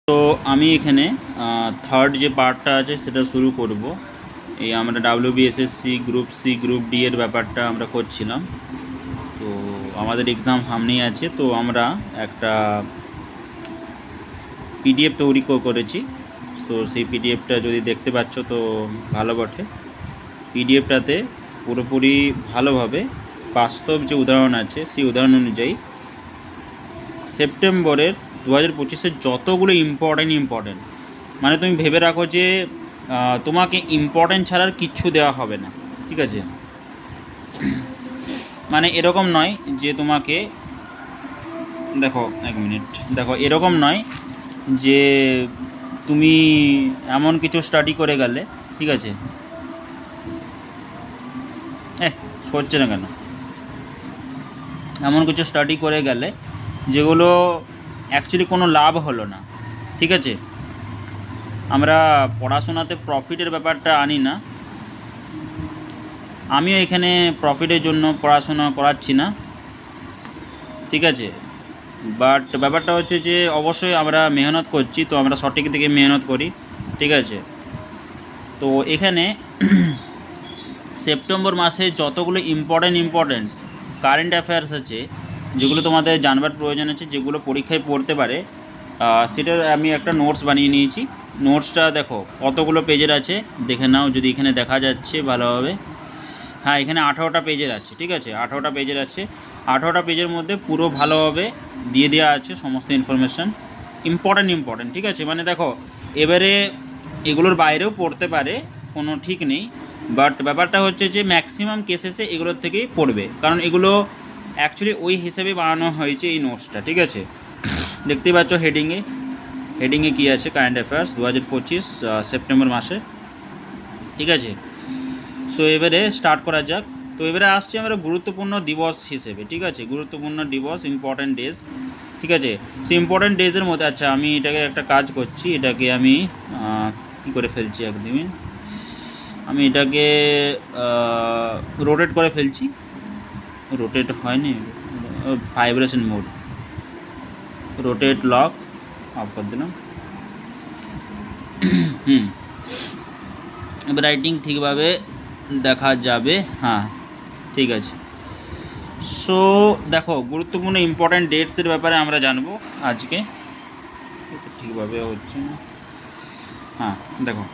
তো আমি এখানে থার্ড যে পার্টটা আছে সেটা শুরু করব। এই আমরা WBSSC group C group D এর ব্যাপারটা আমরা করছিলাম। তো আমাদের এক্সাম সামনেই আছে, তো আমরা একটা পিডিএফ তৈরি করেছি। তো সেই পিডিএফটা যদি দেখতে পাচ্ছ তো ভালো বটে। পিডিএফটাতে পুরোপুরি ভালোভাবে বাস্তব যে উদাহরণ আছে সেই উদাহরণ অনুযায়ী সেপ্টেম্বরের 2025-এর যতগুলো ইম্পর্টেন্ট মানে তুমি ভেবে রাখো যে তোমাকে ইম্পর্টেন্ট ছাড়ার কিচ্ছু দেওয়া হবে না, ঠিক আছে? মানে এরকম নয় যে তোমাকে, দেখো এক মিনিট, দেখো এরকম নয় যে তুমি এমন কিছু স্টাডি করে গেলে, ঠিক আছে? সরছে না কেন? এমন কিছু স্টাডি করে গেলে যেগুলো অ্যাকচুয়ালি কোনো লাভ হলো না, ঠিক আছে? আমরা পড়াশোনাতে প্রফিটের ব্যাপারটা আনি না। আমিও এখানে প্রফিটের জন্য পড়াশোনা করাচ্ছি না, ঠিক আছে? বাট ব্যাপারটা হচ্ছে যে অবশ্যই আমরা মেহনত করছি, তো আমরা সঠিক দিকে মেহনত করি, ঠিক আছে? তো এখানে সেপ্টেম্বর মাসে যতগুলো ইম্পর্টেন্ট কারেন্ট অ্যাফেয়ার্স আছে, যেগুলো তোমাদের জানবার প্রয়োজন আছে, যেগুলো পরীক্ষায় পড়তে পারে, সেটার আমি একটা নোটস বানিয়ে নিয়েছি। নোটসটা দেখো কতগুলো পেজের আছে দেখে নাও, যদি এখানে দেখা যাচ্ছে ভালোভাবে। হ্যাঁ, এখানে 18টা পেজের আছে, ঠিক আছে? 18টা পেজের আছে। 18টা পেজের মধ্যে পুরো ভালোভাবে দিয়ে দেওয়া আছে সমস্ত ইনফরমেশান, ইম্পর্টেন্ট, ঠিক আছে? মানে দেখো, এবারে এগুলোর বাইরেও পড়তে পারে, কোনো ঠিক নেই, বাট ব্যাপারটা হচ্ছে যে ম্যাক্সিমাম কেসেসে এগুলোর থেকেই পড়বে, কারণ এগুলো অ্যাকচুয়ালি ওই হিসেবে বানানো হয়েছে এই নোটসটা, ঠিক আছে? দেখতেই পাচ্ছ হেডিংয়ে কী আছে, কারেন্ট অ্যাফেয়ার্স 2025 সেপ্টেম্বর মাসে, ঠিক আছে? সো এবারে স্টার্ট করা যাক। তো এবারে আসছি আমরা গুরুত্বপূর্ণ দিবস হিসেবে, ঠিক আছে? গুরুত্বপূর্ণ দিবস, ইম্পর্ট্যান্ট ডেজ, ঠিক আছে? সেই ইম্পর্ট্যান্ট ডেজের মধ্যে, আচ্ছা আমি এটাকে একটা কাজ করছি, এটাকে আমি কী করে ফেলছি একদিন, আমি এটাকে রোটেট করে ফেলছি। রোটেট হয়নি, vibration mode, rotate lock of করে দিলাম। এবার রাইটিং ঠিকভাবে দেখা যাবে, হ্যাঁ ঠিক আছে। সো দেখো, গুরুত্বপূর্ণ ইম্পর্ট্যান্ট ডেটসের ব্যাপারে আমরা জানবো আজকে। এটা ঠিকভাবে হচ্ছে না, হ্যাঁ দেখো,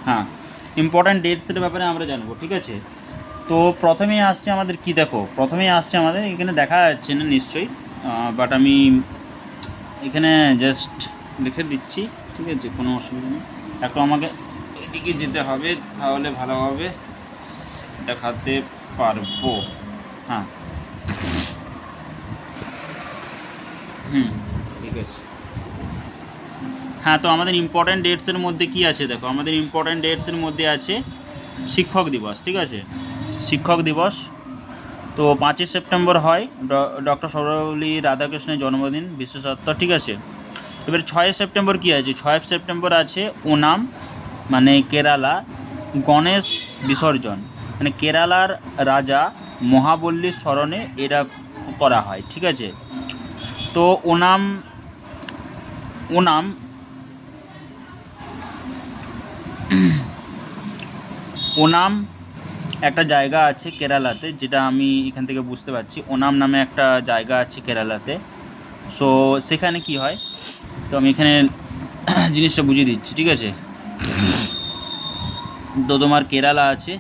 হ্যাঁ ইম্পর্ট্যান্ট ডেটসের ব্যাপারে আমরা জানবো, ঠিক আছে? তো প্রথমেই আসছে আমাদের কি, দেখো প্রথমেই আসছে আমাদের, এখানে দেখা যাচ্ছে না নিশ্চয়ই, বাট আমি এখানে জাস্ট লিখে দিচ্ছি, ঠিক আছে? কোনো অসুবিধা নেই। একটু আমাকে এদিকে যেতে হবে, তাহলে ভালোভাবে দেখাতে পারবো। হ্যাঁ, ঠিক আছে। হ্যাঁ, তো আমাদের ইম্পর্ট্যান্ট ডেটসের মধ্যে কি আছে দেখো, আমাদের ইম্পর্ট্যান্ট ডেটসের মধ্যে আছে শিক্ষক দিবস, ঠিক আছে? শিক্ষক দিবস তো 5ই সেপ্টেম্বর হয়, ডক্টর সর্বপল্লী রাধাকৃষ্ণের জন্মদিন, বিশেষত্ব, ঠিক আছে? এবার 6 সেপ্টেম্বর কী আছে? 6 সেপ্টেম্বর আছে ওনাম, মানে কেরালা গণেশ বিসর্জন, মানে কেরালার রাজা মহাবল্লীর স্মরণে এটা করা হয়, ঠিক আছে? তো ওনাম ওনাম ওনাম একটা জায়গা আছে কেরালাতে, যেটা আমি এখান থেকে বুঝতে পারছি। ওনাম নামে একটা জায়গা আছে কেরালাতে। সো সেখানে কি হয়, তো আমি এখানে জিনিসটা বুঝিয়ে দিচ্ছি, ঠিক আছে? তো তোমার কেরালা আছে,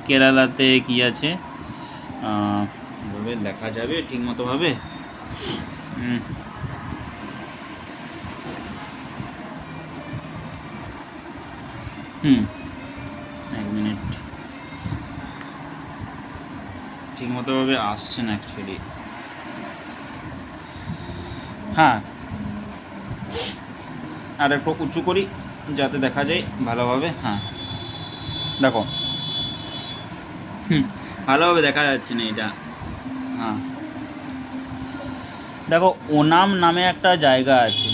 কেরালাতে কি আছে এভাবে লেখা যাবে ঠিক মতোভাবে? এক মিনিট, ঠিক মতোভাবে আসছে না অ্যাকচুয়ালি। হ্যাঁ, আর একটু উঁচু করি যাতে দেখা যায় ভালোভাবে। হ্যাঁ দেখো, ভালোভাবে দেখা যাচ্ছে না এটা। হ্যাঁ দেখো, ওনাম নামে একটা জায়গা আছে,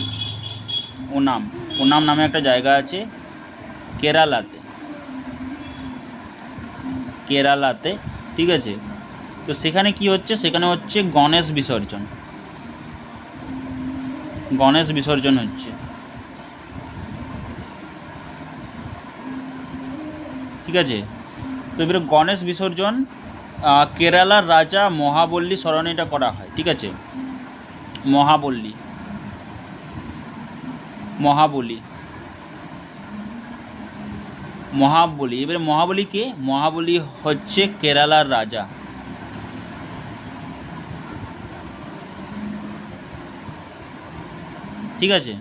ওনাম ওনাম নামে একটা জায়গা আছে কেরালাতে, কেরালাতে, ঠিক আছে? তো সেখানে কি হচ্ছে, সেখানে হচ্ছে গণেশ বিসর্জন, গণেশ বিসর্জন হচ্ছে, ঠিক আছে। তো এবারে গণেশ বিসর্জন কেরালার রাজা মহাবল্লী স্মরণে এটা করা হয়, ঠিক আছে। মহাবল্লী, মহাবলী, মহাবলী। এবারে মহাবলী কে? মহাবলী হচ্ছে কেরালার রাজা, ঠিক আছে।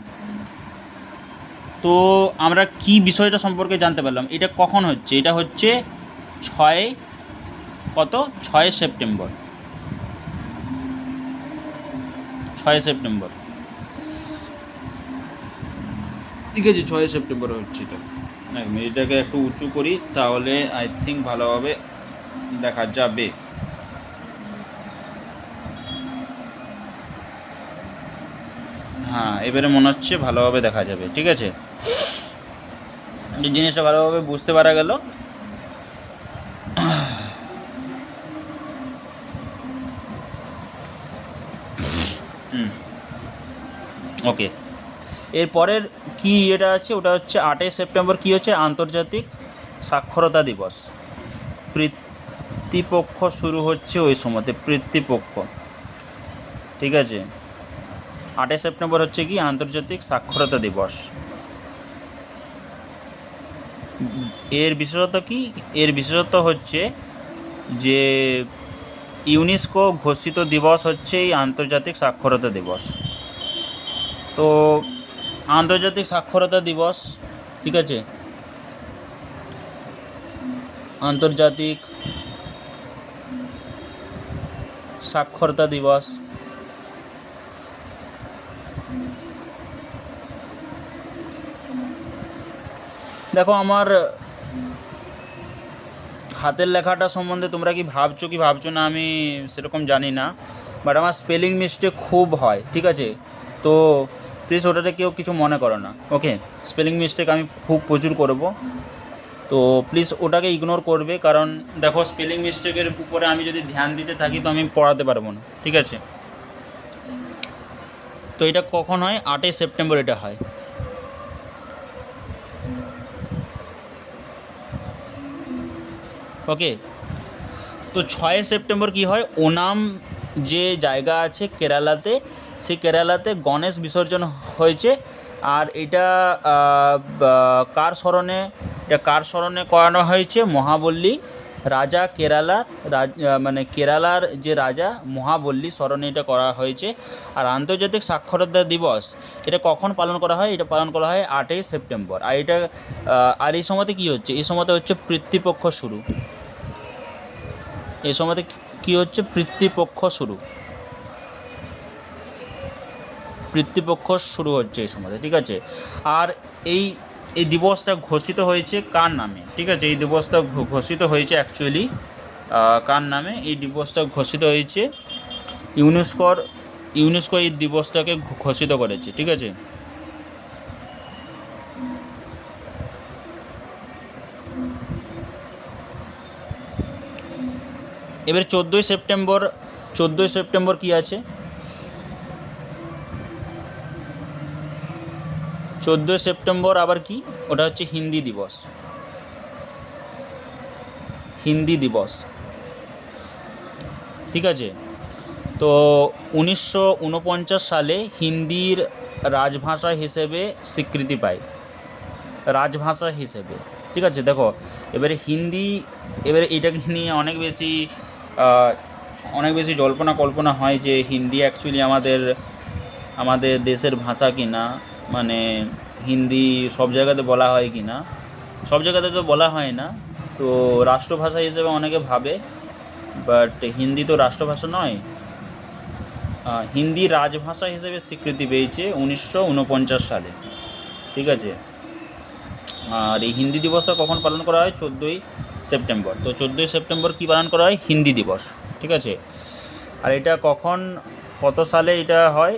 তো আমরা কি বিষয়টা সম্পর্কে জানতে পারলাম, এটা কখন হচ্ছে? এটা হচ্ছে 6 সেপ্টেম্বর, 6 সেপ্টেম্বর, ঠিক আছে। 6 সেপ্টেম্বর হচ্ছে এটা। এটাকে একটু উঁচু করি, তাহলে আই থিঙ্ক ভালোভাবে দেখা যাবে। হ্যাঁ, এবারে মনে হচ্ছে ভালোভাবে দেখা যাবে, ঠিক আছে। এই জিনিসটা ভালোভাবে বুঝতে পারা গেল। ওকে, এরপরের কি এটা আছে, ওটা হচ্ছে 8 সেপ্টেম্বর। কি হচ্ছে? আন্তর্জাতিক সাক্ষরতা দিবস। পিতৃপক্ষ শুরু হচ্ছে ওই সময়তে, পিতৃপক্ষ, ঠিক আছে। 8 সেপ্টেম্বর হচ্ছে কি? আন্তর্জাতিক সাক্ষরতা দিবস। এর বিশেষত্ব কি? এর বিশেষত্ব হচ্ছে যে ইউনেস্কো ঘোষিত দিবস হচ্ছে এই আন্তর্জাতিক সাক্ষরতা দিবস। তো আন্তর্জাতিক সাক্ষরতা দিবস, ঠিক আছে, আন্তর্জাতিক সাক্ষরতা দিবস। দেখো, আমার হাতের লেখাটা সম্বন্ধে তোমরা কি ভাবছো না আমি সেরকম জানি না, বাট আমার স্পেলিং মিস্টেক খুব হয়, ঠিক আছে। তো প্লিজ ওটাতে কেউ কিছু মনে করো না, ওকে। স্পেলিং মিস্টেক আমি খুব প্রচুর করব, তো প্লিজ ওটাকে ইগনোর করবে, কারণ দেখো স্পেলিং মিস্টেকের উপরে আমি যদি ধ্যান দিতে থাকি তো আমি পড়াতে পারবো না, ঠিক আছে। তো এটা কখন হয়? 8 সেপ্টেম্বর এটা হয়। ওকে, তো 6 সেপ্টেম্বর কি হয়? ওনাম যে জায়গা আছে কেরালাতে, সেই কেরালাতে গণেশ বিসর্জন হয়েছে। আর এটা কার স্মরণে? এটা কার স্মরণে করানো হয়েছে? মহাবল্লী রাজা, মানে কেরালার যে রাজা মহাবল্লী স্মরণে এটা করা হয়েছে। আর আন্তর্জাতিক সাক্ষরতা দিবস এটা কখন পালন করা হয়? এটা পালন করা হয় 8 সেপ্টেম্বর। আর এটা আর এই সময়তে কী হচ্ছে? এই সময়তে হচ্ছে পিতৃপক্ষ শুরু। এই সময়তে কি হচ্ছে? পিতৃপক্ষ শুরু, পিতৃপক্ষ শুরু হচ্ছে এই সময়তে, ঠিক আছে। আর এই এই দিবসটা ঘোষিত হয়েছে কার নামে? ঠিক আছে, এই দিবসটা ঘোষিত হয়েছে অ্যাকচুয়ালি কার নামে? এই দিবসটা ঘোষিত হয়েছে ইউনেস্কো এই দিবসটাকে ঘোষিত করেছে, ঠিক আছে। এবার 14 সেপ্টেম্বর কি আছে? 14 সেপ্টেম্বর আবার কি? ওটা হচ্ছে হিন্দি দিবস, হিন্দি দিবস, ঠিক আছে। তো 1949 সালে হিন্দির রাজভাষা হিসেবে স্বীকৃতি পায়, রাজভাষা হিসেবে, ঠিক আছে। দেখো এবারে হিন্দি, এবারে এটাকে নিয়ে অনেক বেশি জল্পনা কল্পনা হয় যে হিন্দি অ্যাকচুয়ালি আমাদের দেশের ভাষা কি না, মানে হিন্দি সব জায়গাতে বলা হয় কি না। সব জায়গাতে তো বলা হয় না, তো রাষ্ট্রভাষা হিসেবে অনেকে ভাবে, বাট হিন্দি তো রাষ্ট্রভাষা নয়। হিন্দি রাজভাষা হিসেবে স্বীকৃতি পেয়েছে 1949 সালে, ঠিক আছে। আর এই হিন্দি দিবসটা কখন পালন করা হয়? 14 সেপ্টেম্বর। তো 14 সেপ্টেম্বর কী পালন করা হয়? হিন্দি দিবস, ঠিক আছে। আর এটা কত সালে এটা হয়?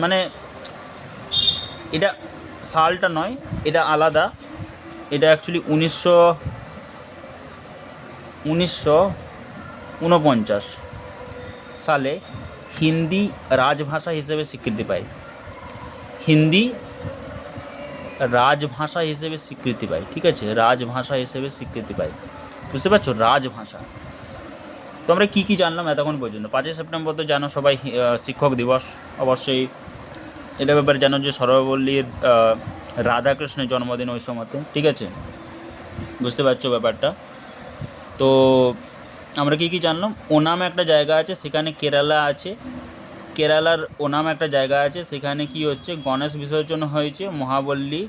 মানে এটা সালটা নয়, এটা আলাদা। এটা অ্যাকচুয়ালি 1949 সালে হিন্দি রাজভাষা হিসেবে স্বীকৃতি পায়, হিন্দি রাজভাষা হিসেবে স্বীকৃতি পায়, ঠিক আছে, রাজভাষা হিসেবে স্বীকৃতি পায়, বুঝতে পারছো, রাজভাষা। তো আমরা কী কী জানলাম এতক্ষণ পর্যন্ত? 5ই সেপ্টেম্বর তো জানো সবাই শিক্ষক দিবস, অবশ্যই এটা ব্যাপারে জানো যে সর্বপল্লীর রাধাকৃষ্ণের জন্মদিন ওই সময়তে, ঠিক আছে, বুঝতে পারছো ব্যাপারটা। তো আমরা কী কী জানলাম? ওনাম একটা জায়গা আছে, সেখানে কেরালা আছে, কেরালার ওনাম একটা জায়গা আছে, সেখানে কি হচ্ছে গণেশ বিসর্জন হয়েছে, মহাবল্লী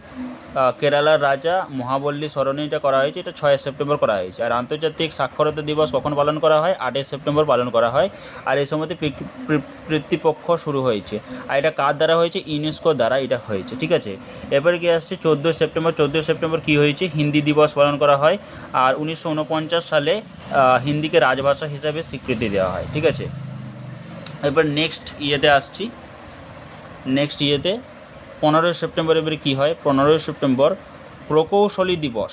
কেরালার রাজা মহাবল্লী স্মরণে এটা করা হয়েছে, এটা 6 সেপ্টেম্বর করা হয়েছে। আর আন্তর্জাতিক সাক্ষরতা দিবস কখন পালন করা হয়? 8 সেপ্টেম্বর পালন করা হয়। আর এই সময়তে কর্তৃপক্ষ শুরু হয়েছে। আর এটা কার দ্বারা হয়েছে? ইউনেস্কো দ্বারা এটা হয়েছে, ঠিক আছে। এরপরে কি আসছে 14 সেপ্টেম্বর। 14 সেপ্টেম্বর কী হয়েছে? হিন্দি দিবস পালন করা হয়। আর 1949 সালে হিন্দিকে রাজভাষা হিসাবে স্বীকৃতি দেওয়া হয়, ঠিক আছে। এবার নেক্সট ইয়েতে আসছি, নেক্সট ইয়েতে 15 সেপ্টেম্বর এবারে কী হয়? 15 সেপ্টেম্বর প্রকৌশলী দিবস,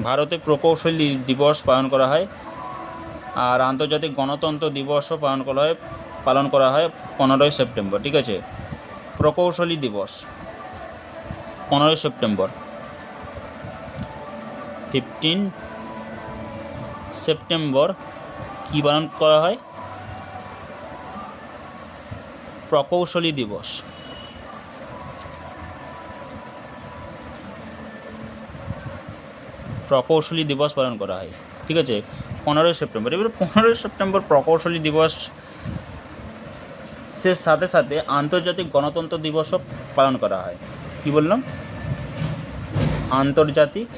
ভারতে প্রকৌশলী দিবস পালন করা হয়। আর আন্তর্জাতিক গণতন্ত্র দিবসও পালন করা হয় 15 সেপ্টেম্বর, ঠিক আছে। প্রকৌশলী দিবস 15 সেপ্টেম্বর। 15 সেপ্টেম্বর কী পালন করা হয়? প্রকৌশলী দিবস। প্রকৌশলী দিবস পালন করা হয়, ঠিক আছে, 15 সেপ্টেম্বর। এবার 15 সেপ্টেম্বর প্রকৌশলী দিবস সাথে সাথে আন্তর্জাতিক গণতন্ত্র দিবসও পালন করা হয়। কি বললাম? আন্তর্জাতিক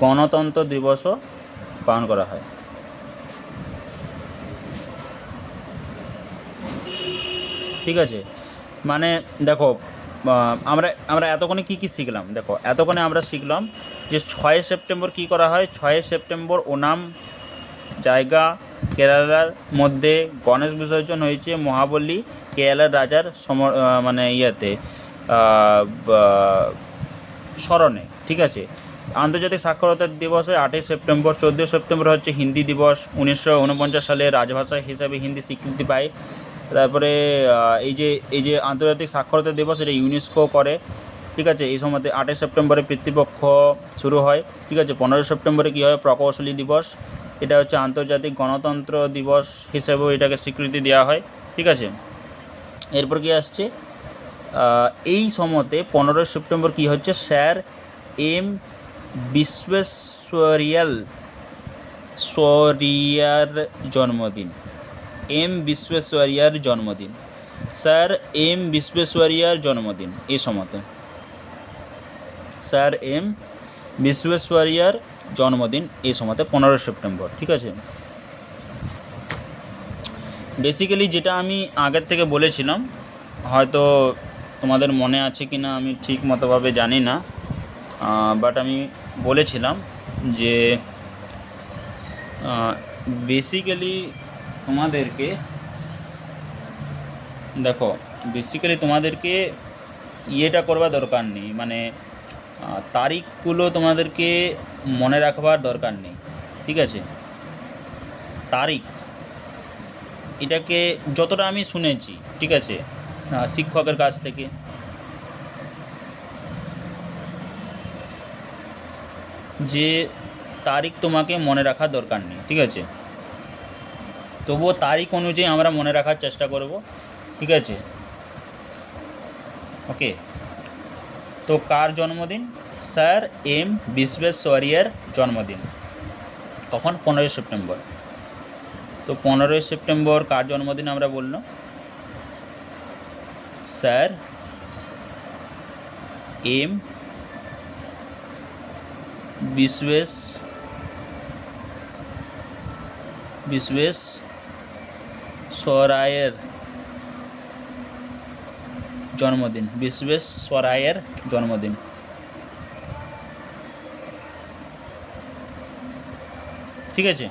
গণতন্ত্র দিবসও পালন করা হয়, ঠিক আছে। মানে দেখো আমরা এতক্ষণে কী কী শিখলাম? দেখো এতক্ষণে আমরা শিখলাম যে 6 সেপ্টেম্বর কী করা হয়? 6 সেপ্টেম্বর ওনাম জায়গা কেরালার মধ্যে গণেশ বিসর্জন হয়েছে মহাবলী কেরালার রাজার মানে ইয়েতে স্মরণে, ঠিক আছে। আন্তর্জাতিক সাক্ষরতা দিবসে 8 সেপ্টেম্বর। 14 সেপ্টেম্বর হচ্ছে হিন্দি দিবস, 1949 সালে রাজভাষা হিসাবে হিন্দি স্বীকৃতি পায়। তারপরে এই যে আন্তর্জাতিক সাক্ষরতা দিবস, এটা ইউনেস্কো করে, ঠিক আছে। এই সময়তে 8 সেপ্টেম্বরে কর্তৃপক্ষ শুরু হয়, ঠিক আছে। 15 সেপ্টেম্বরে কী হয়? প্রকৌশলী দিবস, এটা হচ্ছে আন্তর্জাতিক গণতন্ত্র দিবস হিসেবেও এটাকে স্বীকৃতি দেওয়া হয়, ঠিক আছে। এরপর কি আসছে? এই সময়তে 15 সেপ্টেম্বর কী হচ্ছে? স্যার এম বিশ্বেশ্বরৈয়ার জন্মদিন। এম বিশ্বেশ্বরৈয়ার জন্মদিন, স্যার এম বিশ্বেশ্বরৈয়ার জন্মদিন। এই সময়তে স্যার এম বিশ্বেশ্বরৈয়ার জন্মদিন, এই সময়তে 15 সেপ্টেম্বর, ঠিক আছে। বেসিক্যালি যেটা আমি আগের থেকে বলেছিলাম, হয়তো তোমাদের মনে আছে কি না আমি ঠিক মতোভাবে জানি না, বাট আমি বলেছিলাম যে বেসিক্যালি তোমাদেরকে দেখো, বেসিক্যালি তোমাদেরকে ইয়েটা করবার দরকার নেই, মানে তারিখগুলো তোমাদেরকে মনে রাখবার দরকার নেই, ঠিক আছে। তারিখ এটাকে যতটা আমি শুনেছি, ঠিক আছে, শিক্ষকের কাছ থেকে, যে তারিখ তোমাকে মনে রাখার দরকার নেই, ঠিক আছে। তবুও তারিখ অনুযায়ী আমরা মনে রাখার চেষ্টা করব, ঠিক আছে, ওকে। তো কার জন্মদিন? স্যার এম বিশ্বেশ্বরৈয়ার জন্মদিন। কখন? 15 সেপ্টেম্বর। তো 15 সেপ্টেম্বর কার জন্মদিন আমরা বললাম? স্যার এম বিশ্বেশ্বরৈয়ার জন্মদিন, বিশ্বেশ্বরৈয়ার জন্মদিন, ঠিক আছে।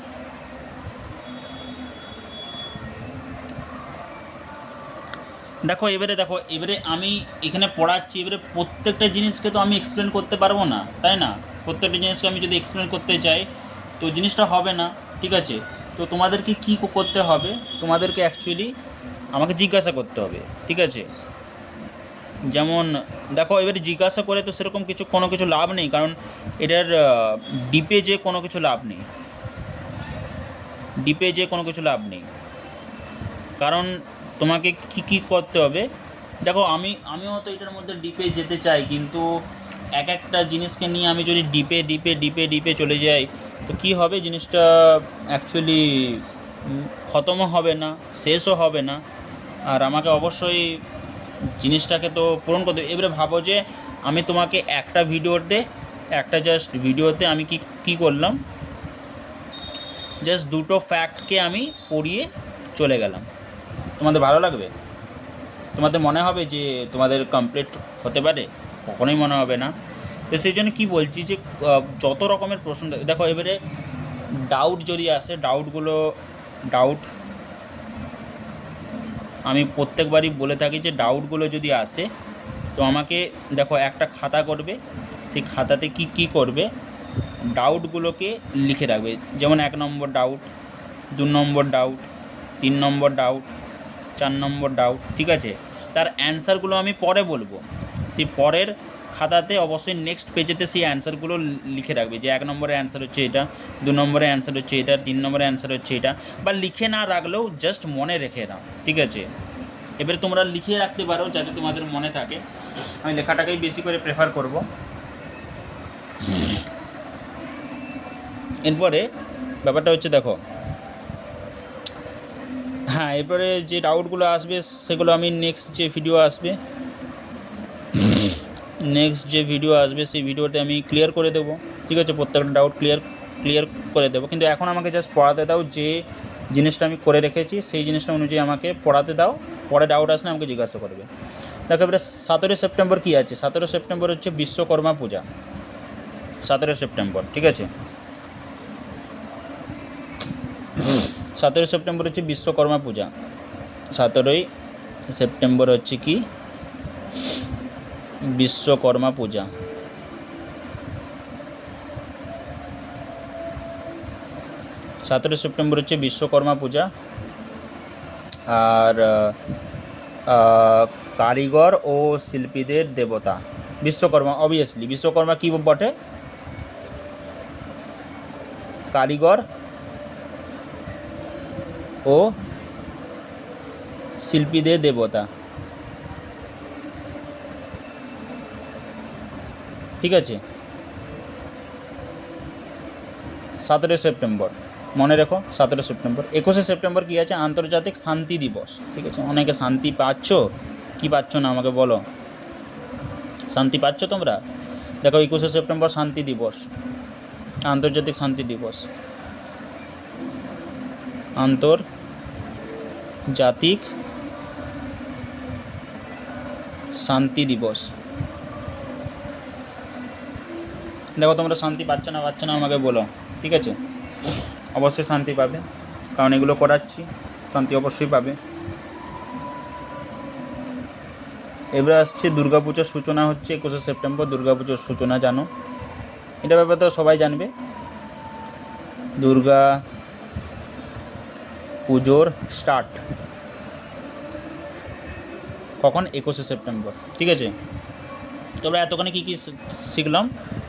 এবারে আমি এখানে পড়াচ্ছি, এবারে প্রত্যেকটা জিনিসকে তো আমি এক্সপ্লেন করতে পারবো না, তাই না? প্রত্যেকটা জিনিসকে আমি যদি এক্সপ্লেন করতে চাই তো জিনিসটা হবে না, ঠিক আছে। তো তোমাদেরকে কী করতে হবে? তোমাদেরকে অ্যাকচুয়ালি আমাকে জিজ্ঞাসা করতে হবে, ঠিক আছে? যেমন দেখো, এবারে জিজ্ঞাসা করে তো সেরকম কোনো কিছু লাভ নেই, কারণ এটার ডিপে যে কোনো কিছু লাভ নেই, ডিপে যে কোনো কিছু লাভ নেই। কারণ তোমাকে কি কি করতে হবে, দেখো আমিও তো এটার মধ্যে ডিপে যেতে চাই, কিন্তু এক একটা জিনিসকে নিয়ে আমি যদি ডিপে ডিপে ডিপে ডিপে চলে যাই, তো কি হবে, জিনিসটা অ্যাকচুয়ালি খতমও হবে না, শেষও হবে না। আর আমাকে অবশ্যই জিনিসটাকে তো পূরণ করতে হবে। এবারে ভাবো যে আমি তোমাকে একটা জাস্ট ভিডিওতে আমি কি কি করলাম, জাস্ট দুটো ফ্যাক্টকে আমি পড়িয়ে চলে গেলাম, তোমাদের ভালো লাগবে? তোমাদের মনে হবে যে তোমাদের কমপ্লিট হতে পারে? কখনোই মনে হবে না। তো সেই জন্য কী বলছি যে যত রকমের প্রশ্ন দেখো, এবারে ডাউট যদি আসে, ডাউট আমি প্রত্যেকবারই বলে থাকি যে ডাউটগুলো যদি আসে, তো আমাকে দেখো একটা খাতা করবে, সেই খাতাতে কি কি করবে, ডাউটগুলোকে লিখে রাখবে। যেমন 1 নম্বর ডাউট, 2 নম্বর ডাউট, 3 নম্বর ডাউট, 4 নম্বর ডাউট, ঠিক আছে? তার অ্যান্সারগুলো আমি পরে বলবো, সেই পরের খাতাতে অবশ্যই নেক্সট পেজেতে সেই অ্যান্সারগুলো লিখে রাখবে, যে 1 নম্বরের অ্যান্সার হচ্ছে এটা, 2 নম্বরের অ্যান্সার হচ্ছে এটা, 3 নম্বরের অ্যান্সার হচ্ছে এটা। বা লিখে না রাখলেও জাস্ট মনে রেখে নাও, ঠিক আছে? এবারে তোমরা লিখে রাখতে পারো যাতে তোমাদের মনে থাকে। আমি লেখাটাকেই বেশি করে প্রেফার করব। এরপরে ব্যাপারটা হচ্ছে দেখো, হ্যাঁ, এরপরে যে ডাউটগুলো আসবে সেগুলো আমি নেক্সট যে ভিডিও আসবে সেই ভিডিওতে আমি ক্লিয়ার করে দেবো, ঠিক আছে? প্রত্যেকটা ডাউট ক্লিয়ার করে দেবো। কিন্তু এখন আমাকে জাস্ট পড়াতে দাও, যে জিনিসটা আমি করে রেখেছি সেই জিনিসটা অনুযায়ী আমাকে পড়াতে দাও। পরে ডাউট আসলে আমাকে জিজ্ঞাসা করবে। দেখো, এবারে 17 সেপ্টেম্বর কী আছে? 17 সেপ্টেম্বর হচ্ছে বিশ্বকর্মা পূজা, 17 সেপ্টেম্বর, ঠিক আছে? 17 সেপ্টেম্বর হচ্ছে বিশ্বকর্মা পূজা। 17 সেপ্টেম্বর হচ্ছে কি? বিশ্বকর্মা পূজা। সেপ্টেম্বর হচ্ছে বিশ্বকর্মা পূজা। আর কারিগর ও শিল্পীদের দেবতা বিশ্বকর্মা। অবভিয়াসলি বিশ্বকর্মা কী বটে? কারিগর ও শিল্পীদের দেবতা, ঠিক আছে? 17 সেপ্টেম্বর মনে রেখো, 17 সেপ্টেম্বর। 21 সেপ্টেম্বর কী আছে? আন্তর্জাতিক শান্তি দিবস, ঠিক আছে? অনেকে শান্তি পাচ্ছ কি পাচ্ছ না আমাকে বলো, শান্তি পাচ্ছ তোমরা? দেখো, 21 সেপ্টেম্বর শান্তি দিবস, আন্তর্জাতিক শান্তি দিবস, আন্তর্জাতিক শান্তি দিবস। দেখো, তোমরা শান্তি পাচ্ছ না আমাকে বলো, ঠিক আছে? অবশ্যই শান্তি পাবে, কারণ এগুলো করাচ্ছি, শান্তি অবশ্যই পাবে। এবার আসছে দুর্গাপুজোর সূচনা হচ্ছে 21 সেপ্টেম্বর। দুর্গাপুজোর সূচনা জানো, এটা ব্যাপারে তো সবাই জানবে। দুর্গা পুজোর স্টার্ট কখন? 21 সেপ্টেম্বর, ঠিক আছে? তোমরা এতক্ষণে কী কী শিখলাম?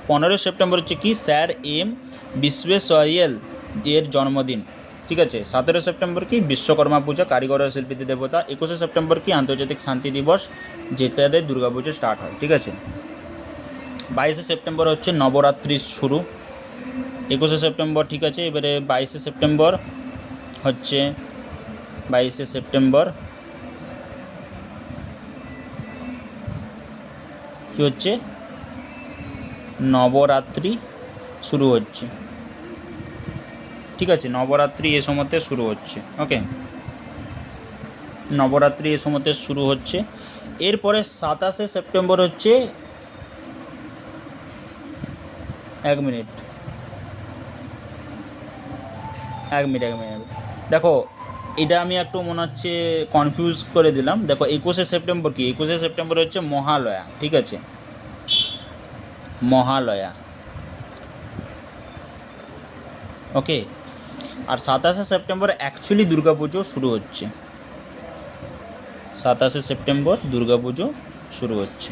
15 সেপ্টেম্বর হচ্ছে কি? স্যার এম বিশ্বেশ্বরাইয়া এর জন্মদিন, ঠিক আছে? 17 সেপ্টেম্বর কি? বিশ্বকর্মা পূজা, কারিগর ও শিল্পীদের দেবতা। 21 সেপ্টেম্বর কি? আন্তর্জাতিক শান্তি দিবস, যেটাতে দুর্গাপুজো স্টার্ট হয়, ঠিক আছে? 22 সেপ্টেম্বর হচ্ছে নবরাত্রির শুরু। 21 সেপ্টেম্বর, ঠিক আছে? এবারে 22 সেপ্টেম্বর হচ্ছে 22 সেপ্টেম্বর কী হচ্ছে? নবরাত্রি শুরু হচ্ছে, ঠিক আছে? নবরাত্রি এ সময়তে শুরু হচ্ছে, ওকে? নবরাত্রি এ সময়তে শুরু হচ্ছে। এরপরে 27 সেপ্টেম্বর হচ্ছে, এক মিনিট, দেখো, এটা আমি একটু মনে হচ্ছে কনফিউজ করে দিলাম। দেখো, 21 সেপ্টেম্বর কি? 21 সেপ্টেম্বর হচ্ছে মহালয়া, ঠিক আছে? মহালয়া, ওকে? আর 27 সেপ্টেম্বর অ্যাকচুয়ালি দুর্গাপুজো শুরু হচ্ছে, 27শে সেপ্টেম্বর দুর্গাপুজো শুরু হচ্ছে।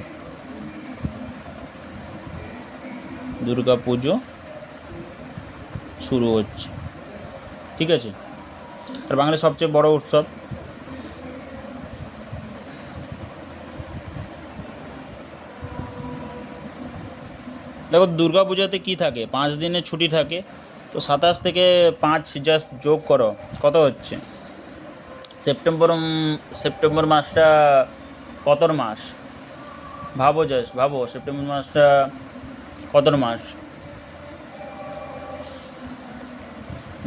দুর্গাপুজো শুরু হচ্ছে, ঠিক আছে। আর বাংলার সবচেয়ে বড় উৎসব। দেখো দুর্গাপূজাতে কী থাকে, 5 দিনের ছুটি থাকে, তো 27 থেকে 5 জাস্ট যোগ করো, কত হচ্ছে? সেপ্টেম্বর মাসটা কতর মাস ভাবো, জাস্ট ভাবো সেপ্টেম্বর মাসটা কতর মাস।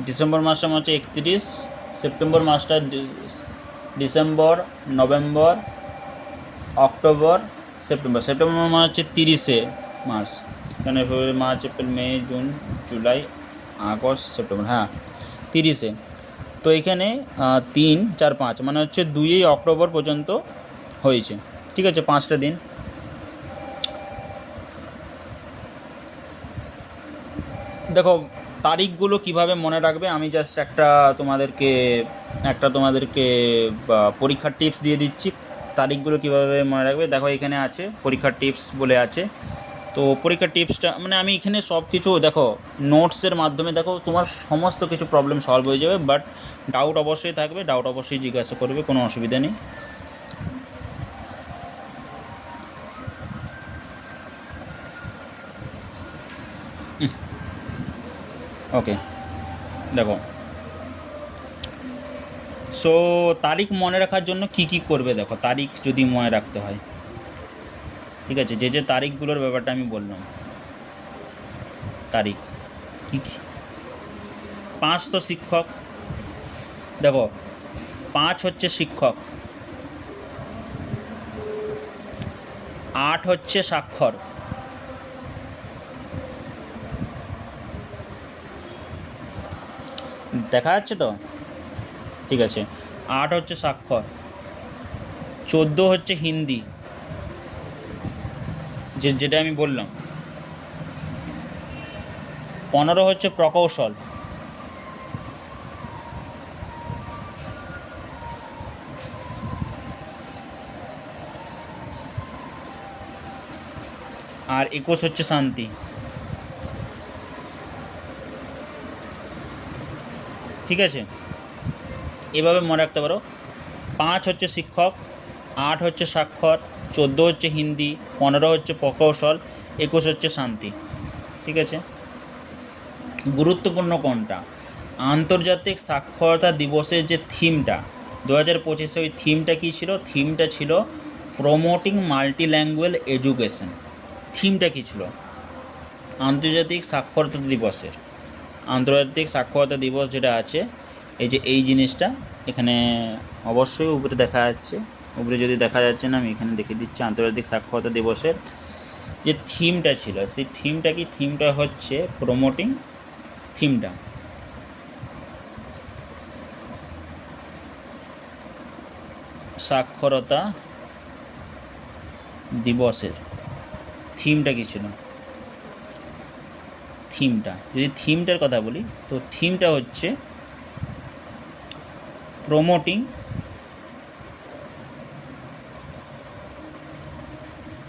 ডিসেম্বর মাসটা হচ্ছে 31, সেপ্টেম্বর মাসটা ডিসেম্বর, নভেম্বর, অক্টোবর, সেপ্টেম্বর মাস হচ্ছে 30শে March, January February March April May June July August September, হ্যাঁ 30শে। তো এখানে 3 4 5 মানে হচ্ছে 2 অক্টোবর পর্যন্ত হয়েছে, ঠিক আছে, 5টা দিন। দেখো তারিখগুলো কিভাবে মনে রাখবে, আমি জাস্ট তোমাদেরকে পরীক্ষার টিপস দিয়ে দিচ্ছি। তারিখগুলো কিভাবে মনে রাখবে, দেখো এখানে আছে পরীক্ষার টিপস বলে আছে। তো পরীক্ষার টিপসটা মানে আমি এখানে সব কিছু দেখো নোটসের মাধ্যমে, দেখো তোমার সমস্ত কিছু প্রবলেম সলভ হয়ে যাবে, বাট ডাউট অবশ্যই থাকবে, ডাউট অবশ্যই জিজ্ঞাসা করবে, কোনো অসুবিধা নেই। ওকে, দেখো সো তারিখ মনে রাখার জন্য কি কি করবে, দেখো তারিখ যদি মনে রাখতে হয়, ঠিক আছে, যে তারিখগুলোর ব্যাপারটা আমি বললাম, তারিখ কী কী। 5 তো শিক্ষক, দেখো 5 হচ্ছে শিক্ষক, 8 হচ্ছে স্বাক্ষর, দেখা যাচ্ছে তো, ঠিক আছে, 8 হচ্ছে স্বাক্ষর, 14 হচ্ছে হিন্দি, যেটা আমি বললাম, 15 হচ্ছে প্রকৌশল, আর 21 হচ্ছে শান্তি, ঠিক আছে। এভাবে মনে রাখতে পারো, 5 হচ্ছে শিক্ষক, 8 হচ্ছে স্বাক্ষর, 14 হচ্ছে হিন্দি, 15 হচ্ছে প্রকৌশল, 21 হচ্ছে শান্তি, ঠিক আছে। গুরুত্বপূর্ণ কোনটা, আন্তর্জাতিক সাক্ষরতা দিবসের যে থিমটা 2025-এ, ওই থিমটা কী ছিল? থিমটা ছিল প্রমোটিং মাল্টিল্যাঙ্গুয়েজ এডুকেশন। থিমটা কী ছিল? আন্তর্জাতিক সাক্ষরতা দিবসের, আন্তর্জাতিক সাক্ষরতা দিবস যেটা আছে, এই জিনিসটা এখানে অবশ্যই উপরে দেখা যাচ্ছে, উপরে যদি দেখা যাচ্ছে না আমি এখানে দেখিয়ে দিচ্ছি। আন্তর্জাতিক সাক্ষরতা দিবসের যে থিমটা ছিল, সেই থিমটা কি? থিমটা হচ্ছে প্রমোটিং, থিমটা সাক্ষরতা দিবসের থিমটা কী ছিল? থিমটা, যদি থিমটার কথা বলি, তো থিমটা হচ্ছে প্রমোটিং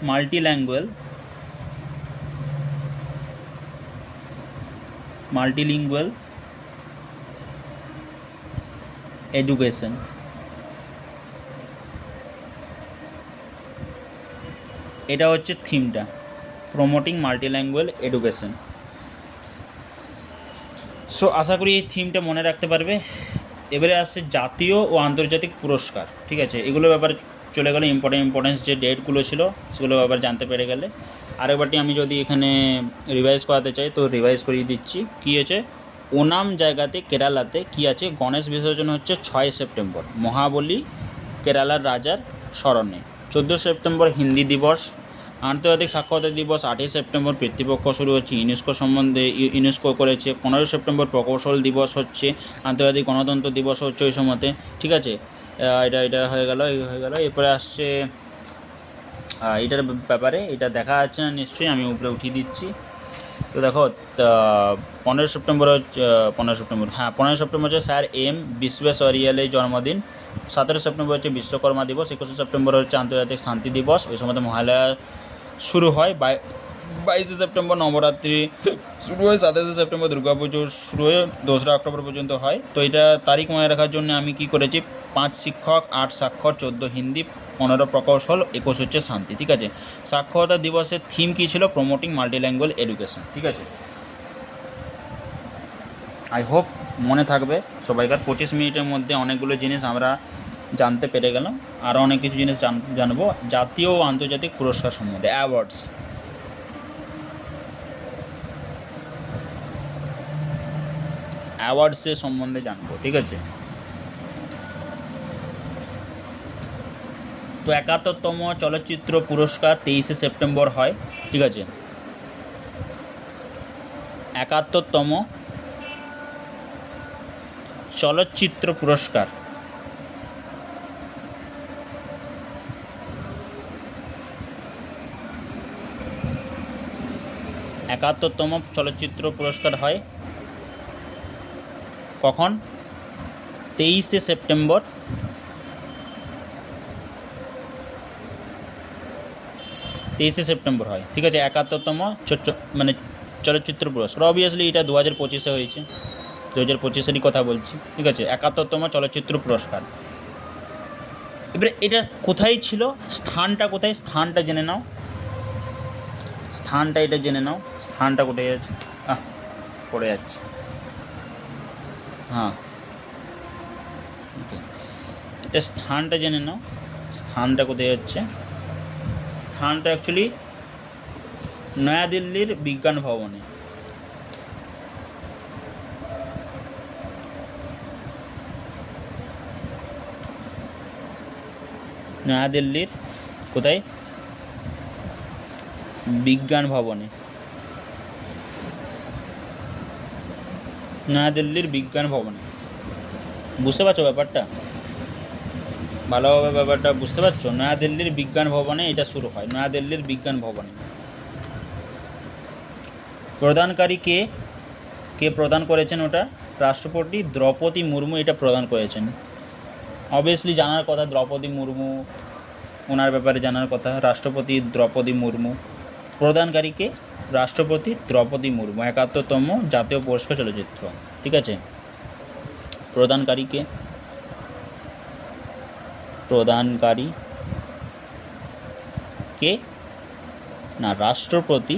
মাল্টিলিঙ্গুয়াল এডুকেশন। এটা হচ্ছে থিমটা, প্রমোটিং মাল্টিল্যাঙ্গুয়েজ এডুকেশন। সো আশা করি এই থিমটা মনে রাখতে পারবে। এবারে আসছে জাতীয় ও আন্তর্জাতিক পুরস্কার, ঠিক আছে, এগুলোর ব্যাপারে চলে গেলে ইম্পর্টেন্স যে ডেটগুলো ছিল সেগুলো ব্যাপারে জানতে পেরে গেলে। আরেকবারটি আমি যদি এখানে রিভাইজ করাতে চাই তো রিভাইজ করিয়ে দিচ্ছি। কী আছে? ওনাম জায়গাতে কেরালাতে কী আছে? গণেশ বিসর্জন হচ্ছে 6 সেপ্টেম্বর, মহাবলী কেরালার রাজার স্মরণে। 14 সেপ্টেম্বর হিন্দি দিবস। আন্তর্জাতিক সাক্ষরতা দিবস 8 সেপ্টেম্বর, পিতৃপক্ষ শুরু হচ্ছে, ইউনেস্কো করেছে। 15 সেপ্টেম্বর প্রকৌশল দিবস হচ্ছে, আন্তর্জাতিক গণতন্ত্র দিবস হচ্ছে ওই সময়তে, ঠিক আছে। এটা হয়ে গেল। এরপরে আসছে এটার ব্যাপারে, এটা দেখা যাচ্ছে না নিশ্চয়ই, আমি উপরে উঠিয়ে দিচ্ছি। তো দেখো 15 সেপ্টেম্বর হচ্ছে 15 সেপ্টেম্বর হচ্ছে স্যার এম বিশ্বেশ্বরৈয়ার জন্মদিন। 17 সেপ্টেম্বর হচ্ছে বিশ্বকর্মা দিবস, 21 সেপ্টেম্বর হচ্ছে আন্তর্জাতিক শান্তি দিবস, ওই সময় মহালয়া শুরু হয়। 22 সেপ্টেম্বর নবরাত্রি শুরু হয়, 27 সেপ্টেম্বর দুর্গাপুজো শুরু হয়ে 2রা অক্টোবর পর্যন্ত হয়। তো এটা তারিখ মনে রাখার জন্য আমি কি করেছি, 5 শিক্ষক, 8 স্বাক্ষর, 14 হিন্দি, 15 প্রকৌশল, 21 হচ্ছে শান্তি। ঠিক আছে, সাক্ষরতা দিবসের থিম কী ছিল, প্রমোটিং মাল্টিল্যাঙ্গুয়েজ এডুকেশন। ঠিক আছে, আই হোপ মনে থাকবে সবাইকার। 25 মিনিটের মধ্যে অনেকগুলো জিনিস আমরা জানতে পেরে গেলাম, আরও অনেক কিছু জিনিস জানবো জাতীয় ও আন্তর্জাতিক পুরস্কার সম্বন্ধে, অ্যাওয়ার্ডসের সম্বন্ধে জানবো। ঠিক আছে, তো 71তম চলচ্চিত্র পুরস্কার 23 সেপ্টেম্বর হয়। ঠিক আছে, 71তম চলচ্চিত্র পুরস্কার 71তম চলচ্চিত্র পুরস্কার হয় কখন, 23 সেপ্টেম্বর। হয়। ঠিক আছে, 71তম মানে চলচ্চিত্র পুরস্কার। অবভিয়াসলি এটা 2025-এ হয়েছে, 2025-এরই কথা বলছি। ঠিক আছে, 71তম চলচ্চিত্র পুরস্কার। এবারে এটা কোথায় ছিল, স্থানটা কোথায়, স্থানটা জেনে নাও, স্থানটা এটা জেনে নাও, স্থানটা কোথায় আছে, পড়ে যাচ্ছে। হ্যাঁ, ওকে, এটা স্থানটা জেনে নাও, স্থানটা কোথায় হচ্ছে। স্থানটা অ্যাকচুয়ালি নয়াদিল্লির বিজ্ঞান ভবনে। নয়াদিল্লির কোথায়, বিজ্ঞান ভবনে, নয়াদিল্লির বিজ্ঞান ভবনে। বুঝতে পারছো ব্যাপারটা, ভালোভাবে ব্যাপারটা বুঝতে পারছো। নয়াদিল্লির বিজ্ঞান ভবনে এটা শুরু হয়, নয়াদিল্লির বিজ্ঞান ভবনে। প্রদানকারী কে, কে প্রদান করেছেন ওটা, রাষ্ট্রপতি দ্রৌপদী মুর্মু এটা প্রদান করেছেন। অবভিয়াসলি জানার কথা, দ্রৌপদী মুর্মু, ওনার ব্যাপারে জানার কথা। রাষ্ট্রপতি দ্রৌপদী মুর্মু, প্রদানকারীকে রাষ্ট্রপতি দ্রৌপদী মুর্মু, 71তম জাতীয় পুরস্কার চলচ্চিত্র। ঠিক আছে, প্রদানকারীকে, প্রদানকারী কে না, রাষ্ট্রপতি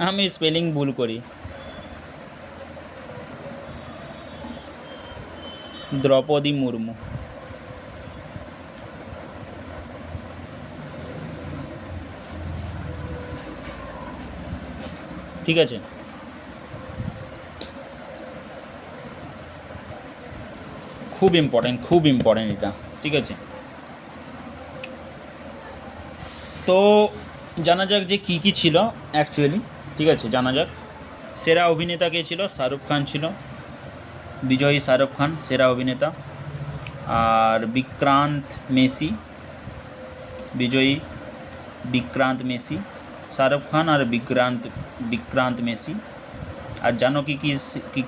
আমি স্পেলিং ভুল করি, দ্রৌপদী মুর্মু। ঠিক আছে, খুব ইম্পর্টেন্ট এটা। ঠিক আছে, তো জানা যাক যে কী কী ছিল অ্যাকচুয়ালি। ঠিক আছে, জানা যাক। সেরা অভিনেতা কে ছিল, শাহরুখ খান ছিল, বিজয়ী শাহরুখ খান সেরা অভিনেতা। আর বিক্রান্ত মেসি, বিজয়ী বিক্রান্ত মেসি, শাহরুখ খান আর বিক্রান্ত মেসি। আর জানো কি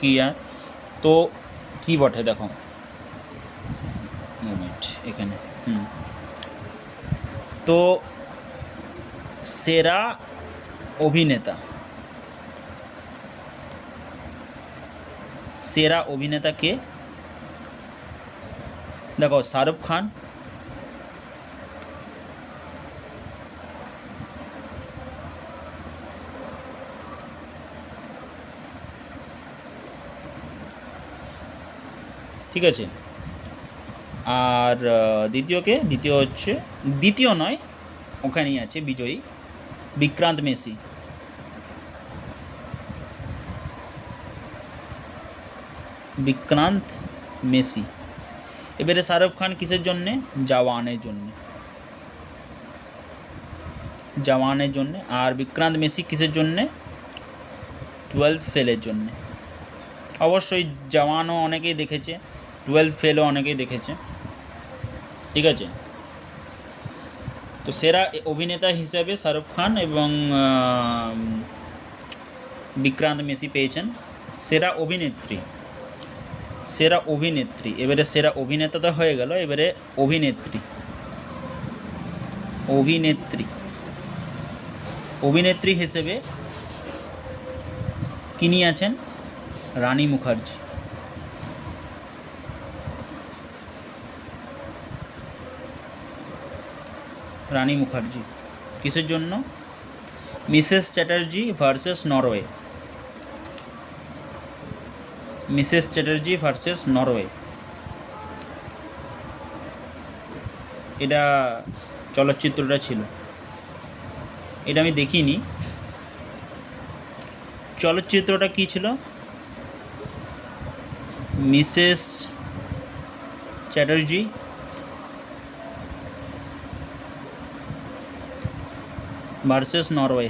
কি তো কি বটে, দেখো এখানে তো সেরা অভিনেতা, সেরা অভিনেতা কে, দেখো শাহরুখ খান, ঠিক আছে। আর দ্বিতীয় হচ্ছে, দ্বিতীয় নয় ওখানেই আছে বিজয়ী, বিক্রান্ত মেসি। বিক্রান্ত মেসি। এবারে শাহরুখ খান কিসের জন্যে, জওয়ানের জন্যে, জওয়ানের জন্যে। আর বিক্রান্ত মেসি কিসের জন্যে, 12th ফেলের জন্যে। অবশ্যই জওয়ানও অনেকেই দেখেছে, 12th ফেলও অনেকেই দেখেছে। ঠিক আছে, তো সেরা অভিনেতা হিসেবে শাহরুখ খান এবং বিক্রান্ত মেসি পেয়েছেন। সেরা অভিনেত্রী, সেরা অভিনেত্রী, এবারে সেরা অভিনেতা তো হয়ে গেল, এবারে অভিনেত্রী, অভিনেত্রী, অভিনেত্রী হিসেবে কিনি আছেন রানী মুখার্জি। রানী মুখার্জি কিসের জন্য? Mrs Chatterjee versus Norway, Mrs Chatterjee versus Norway, এটা চলচ্চিত্রটা ছিল। এটা আমি দেখিনি। চলচ্চিত্রটা কী ছিল? Mrs Chatterjee versus Norway.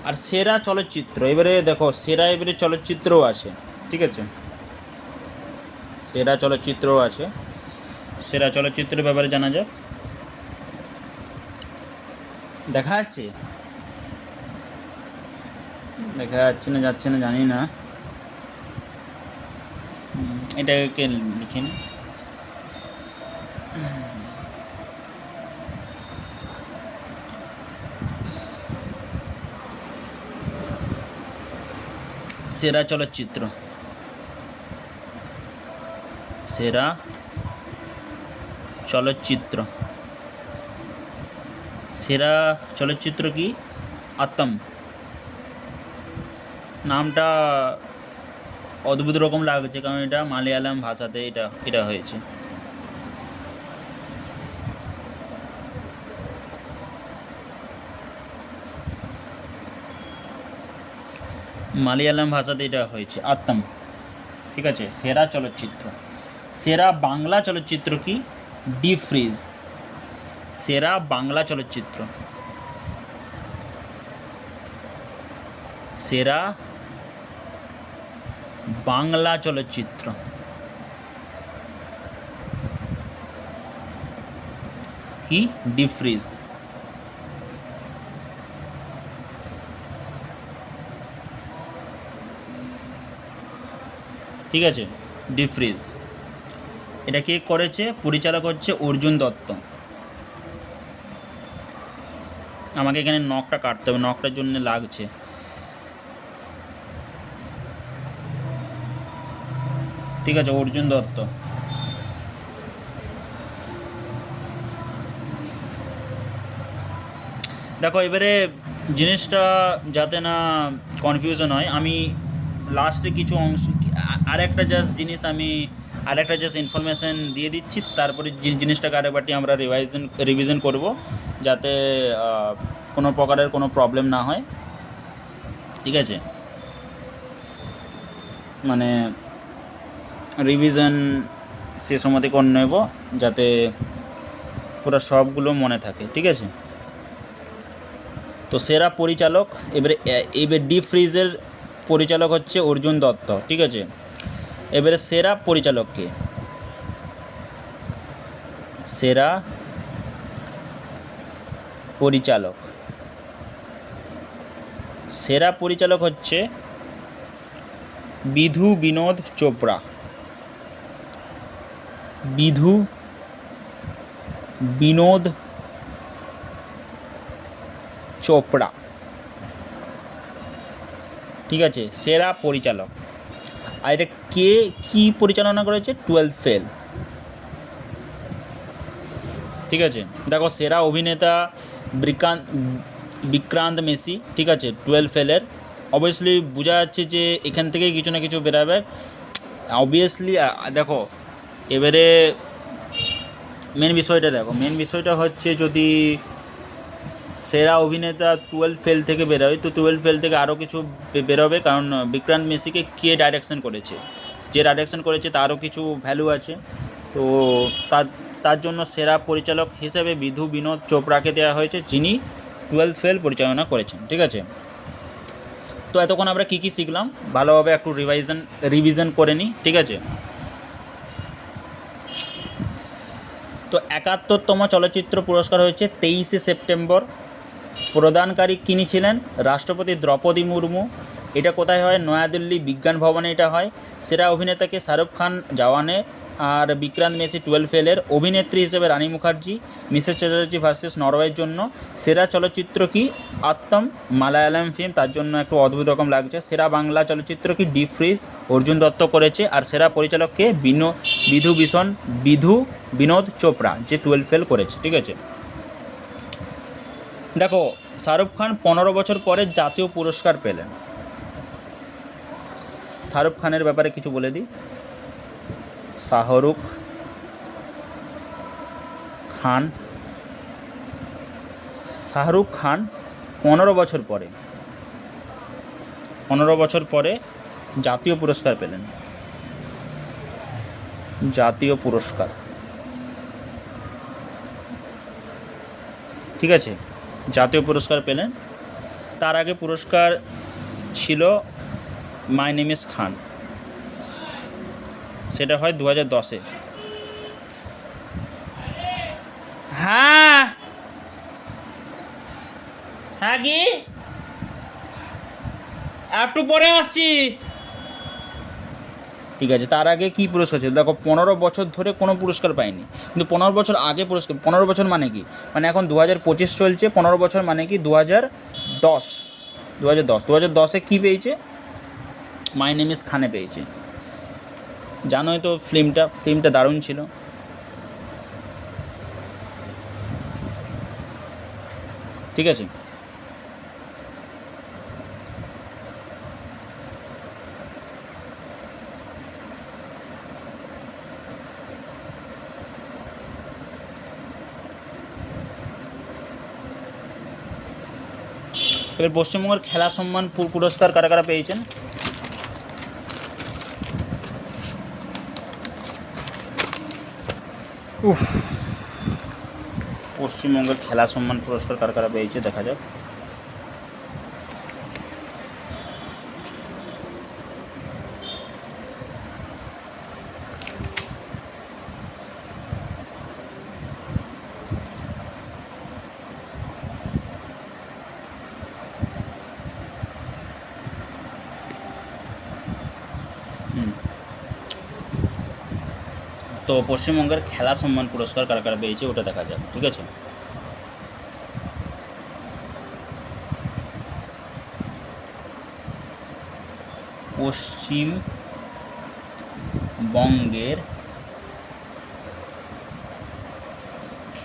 আর সেরা চলচ্চিত্র, এবারে দেখো সেরা এবারে চলচ্চিত্রও আছে, ঠিক আছে, সেরা চলচ্চিত্রও আছে। সেরা চলচ্চিত্রের ব্যাপারে জানা যাক। দেখা যাচ্ছে, দেখা যাচ্ছে না যাচ্ছে না জানি না, এটাকে লিখে নিই। সেরা চলচ্চিত্র, সেরা চলচ্চিত্র, সেরা চলচ্চিত্র কি? আত্ম। নামটা অদ্ভুত রকম লাগছে, কারণ এটা মালয়ালম ভাষাতে এটা হয়েছে। মালয়ালম ভাষাতে এটা হয়েছে আত্ম, ঠিক আছে। সেরা চলচ্চিত্র। সেরা বাংলা চলচ্চিত্র কি? Deep fridge. সেরা বাংলা চলচ্চিত্র, সেরা বাংলা চলচ্চিত্র কি? Deep fridge. ঠিক আছে, ডিপ ফ্রিজ। এটা কে করেছে? পরিচালক হচ্ছে অর্জুন দত্ত। আমাকে এখানে নখটা কাটতে হবে, নখটার জন্য লাগছে। ঠিক আছে, অর্জুন দত্ত। দেখো এবারে জিনিসটা যাতে না কনফিউশন হয়, আমি লাস্টে কিছু অংশ আরেকটা জাস্ট জিনিস আমি আরেকটা জাস্ট ইনফরমেশান দিয়ে দিচ্ছি, তারপরে জিনিসটাকে আরেকবারটি আমরা রিভিশন করব, যাতে কোনো প্রকারের কোনো প্রবলেম না হয়, ঠিক আছে। মানে রিভিশন সে সময়তে করে নেব, যাতে পুরো সবগুলো মনে থাকে, ঠিক আছে। তো সেরা পরিচালক, এবারে ডিপ ফ্রিজের পরিচালক হচ্ছে অর্জুন দত্ত, ঠিক আছে। এবারে সেরা পরিচালক কে? সেরা পরিচালক, সেরা পরিচালক হচ্ছে বিধু বিনোদ চোপড়া। বিধু বিনোদ চোপড়া, ঠিক আছে, সেরা পরিচালক। আর এটা কে কী পরিচালনা করেছে? 12 ফেল, ঠিক আছে। দেখো সেরা অভিনেতা বিক্রান্ত মেসি, ঠিক আছে, 12 ফেলের। অবভিয়াসলি বোঝা যাচ্ছে যে এখান থেকেই কিছু না কিছু বেরাবে, অবভিয়াসলি। দেখো এবারে মেন বিষয়টা দেখো, মেন বিষয়টা হচ্ছে যদি সেরা অভিনেতা 12 ফেল থেকে বেরোয়, তো 12 ফেল থেকে আরও কিছু বেরোবে, কারণ বিক্রান্ত মেসিকে কে ডাইরেকশন করেছে, যে ডাইরেকশন করেছে তারও কিছু ভ্যালু আছে। তো তার জন্য সেরা পরিচালক হিসেবে বিধু বিনোদ চোপড়াকে দেওয়া হয়েছে, যিনি টুয়েলভ ফেল পরিচালনা করেছেন। ঠিক আছে, তো এতক্ষণ আমরা কী কী শিখলাম ভালোভাবে একটু রিভিশন করে নিই। ঠিক আছে, তো 71তম চলচ্চিত্র পুরস্কার হয়েছে 23শে সেপ্টেম্বর। প্রদানকারী কিনি ছিলেন? রাষ্ট্রপতি দ্রৌপদী মুর্মু। এটা কোথায় হয়? নয়াদিল্লি বিজ্ঞান ভবনে এটা হয়। সেরা অভিনেতাকে শাহরুখ খান জওয়ানে, আর বিক্রান্ত মেসি 12 ফেলের। অভিনেত্রী হিসেবে রানী মুখার্জি মিসেস চ্যাটার্জি ভার্সেস নরওয়ের জন্য। সেরা চলচ্চিত্র কি? আত্মম, মালায়ালাম ফিল্ম, তার জন্য একটু অদ্ভুত রকম লাগছে। সেরা বাংলা চলচ্চিত্র কি? ডিপ ফ্রিজ, অর্জুন দত্ত করেছে। আর সেরা পরিচালককে বিনোদ চোপড়া, যে 12 ফেল করেছে। ঠিক আছে, দেখো শাহরুখ খান 15 বছর পরে জাতীয় পুরস্কার পেলেন। শাহরুখ খানের ব্যাপারে কিছু বলে দিই। শাহরুখ খান 15 বছর পরে জাতীয় পুরস্কার পেলেন। জাতীয় পুরস্কার, ঠিক আছে, জাতীয় পুরস্কার পেলেন। তার আগে পুরস্কার ছিল মাই নেম ইজ খান, সেটা হয় 2010-এ। হ্যাঁ হ্যাঁ, কি একটু পরে আসছি। ঠিক আছে, তার আগে কী পুরস্কার ছিল দেখো, 15 বছর ধরে কোনো পুরস্কার পায়নি, কিন্তু 15 বছর আগে পুরস্কার। 15 বছর মানে কি? মানে এখন 2025 চলছে, 15 বছর মানে কি 2010-এ কী পেয়েছে? মাই নেম ইজ খানে পেয়েছে। জানোই তো ফিল্মটা দারুণ ছিল। ঠিক আছে, এবার পশ্চিমবঙ্গের খেলা সম্মান পুরস্কার কারা কারা পেয়েছেন? পশ্চিমবঙ্গের খেলা সম্মান পুরস্কার কারা কারা পেয়েছে দেখা যাক। তো পশ্চিমবঙ্গের খেলা সম্মান পুরস্কার কারা কারা পেয়েছে ওটা দেখা যাক। ঠিক আছে, পশ্চিমবঙ্গের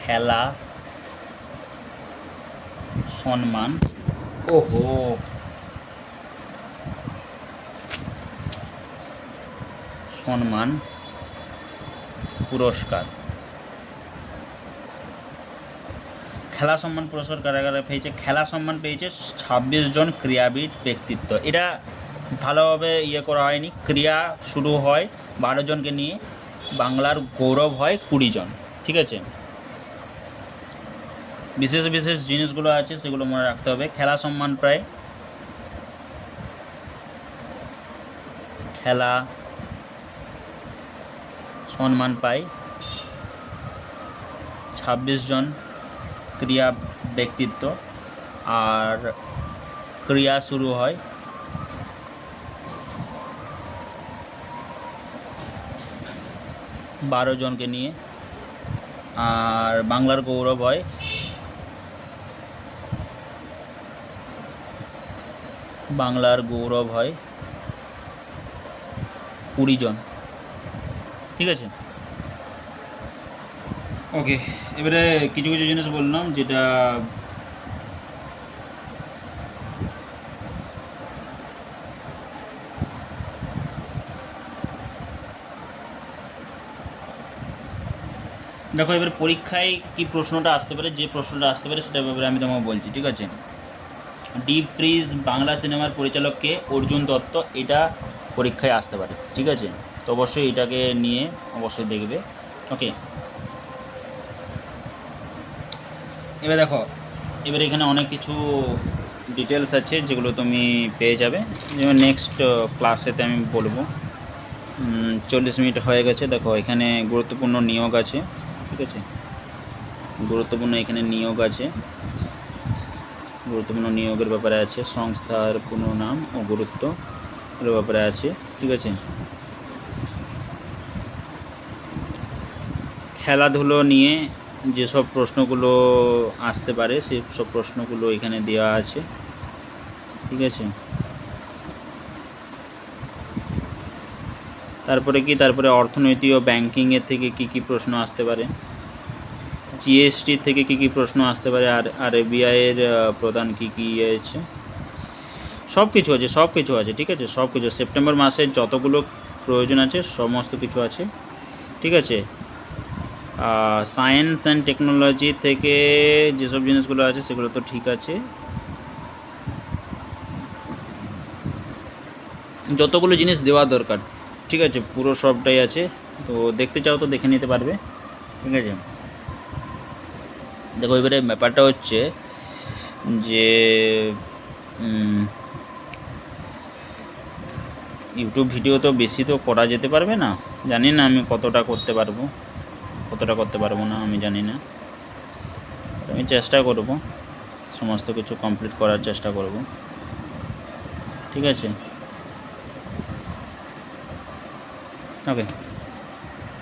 খেলা সম্মান সম্মান পুরস্কার, খেলা সম্মান পুরস্কার কারা কারা পেয়েছে? খেলা সম্মান পেয়েছে 26 জন ক্রীড়াবিদ ব্যক্তিত্ব। এটা ভালোভাবে করা হয়নি। ক্রিয়া শুরু হয় 12 জনকে নিয়ে, বাংলার গৌরব হয় 20 জন। ঠিক আছে, বিশেষ বিশেষ জিনিসগুলো আছে সেগুলো মনে রাখতে হবে। খেলা সম্মান পায় 26 জন ক্রিয়া ব্যক্তিত্ব, আর ক্রিয়া শুরু হয় 12 জনকে নিয়ে, আর বাংলার গৌরব হয় 20 জন। ঠিক আছে, ওকে। এবারে কিছু কিছু জিনিস বললাম যেটা দেখো, এবার পরীক্ষায় কি প্রশ্নটা আসতে পারে, যে প্রশ্নটা আসতে পারে সেটা ব্যাপারে আমি তোমাকে বলছি। ঠিক আছে, ডিপ ফ্রিজ বাংলা সিনেমার পরিচালককে? অর্জুন দত্ত। এটা পরীক্ষায় আসতে পারে। ঠিক আছে, তো অবশ্যই এটাকে নিয়ে অবশ্যই দেখবে। ওকে, এবার দেখো এবার এখানে অনেক কিছু ডিটেলস আছে যেগুলো তুমি পেয়ে যাবে, যেমন নেক্সট ক্লাসেতে আমি বলবো। 40 মিনিট হয়ে গেছে। দেখো এখানে গুরুত্বপূর্ণ নিয়োগ আছে, ঠিক আছে, গুরুত্বপূর্ণ এখানে নিয়োগ আছে, গুরুত্বপূর্ণ নিয়োগের ব্যাপারে আছে, সংস্থার কোনো নাম ও গুরুত্ব এর ব্যাপারে আছে, ঠিক আছে। খেলাধুলো নিয়ে যেসব প্রশ্নগুলো আসতে পারে সেই সব প্রশ্নগুলো এখানে দেওয়া আছে, ঠিক আছে। তারপরে অর্থনীতি ও ব্যাংকিংয়ের থেকে কি প্রশ্ন আসতে পারে, জিএসটি থেকে কি প্রশ্ন আসতে পারে, আর আরবিআইয়ের প্রধান কী আছে, সব কিছু আছে, ঠিক আছে, সব কিছু সেপ্টেম্বর মাসের যতগুলো প্রয়োজন আছে সমস্ত কিছু আছে, ঠিক আছে। সায়েন্স অ্যান্ড টেকনোলজি থেকে যেসব জিনিসগুলো আছে সেগুলো তো ঠিক আছে, যতগুলো জিনিস দেওয়া দরকার, ঠিক আছে, পুরো সবটাই আছে। তো দেখতে চাও তো দেখে নিতে পারবে, ঠিক আছে। দেখো এবারে ব্যাপারটা হচ্ছে যে ইউটিউব ভিডিও তো বেশি তো করা যেতে পারবে না, জানি না আমি কতটা করতে পারবো না আমি জানি না, আমি চেষ্টা করব, সমস্ত কিছু কমপ্লিট করার চেষ্টা করব, ঠিক আছে, ওকে।